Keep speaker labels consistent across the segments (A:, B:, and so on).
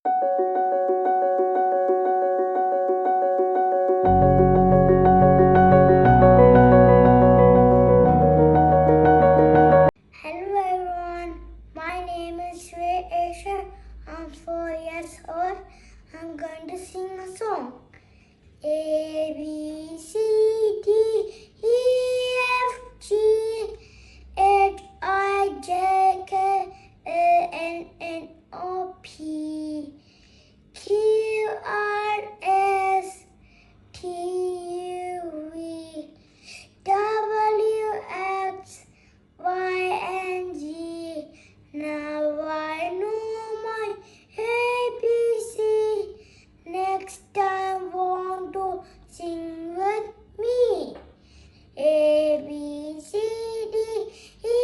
A: Hello everyone, my name is Ruvel Aesher. I'm 4 years old. I'm going to sing a song. A B C D E F G H I J K L M N O P Q R S T U V W X Y and Z. Now I know my ABC. Next time want to sing with me. A B C D E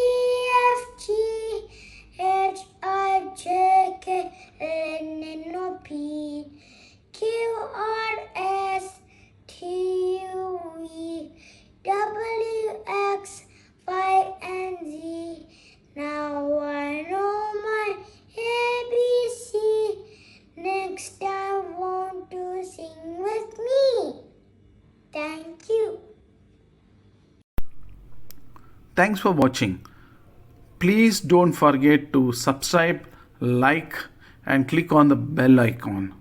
A: F G H I J K L M N O P Q R S T U V W X Y and Z. Now I know my ABC. Next time want to sing with me. Thank you.
B: Thanks for watching. Please don't forget to subscribe, like, and click on the bell icon.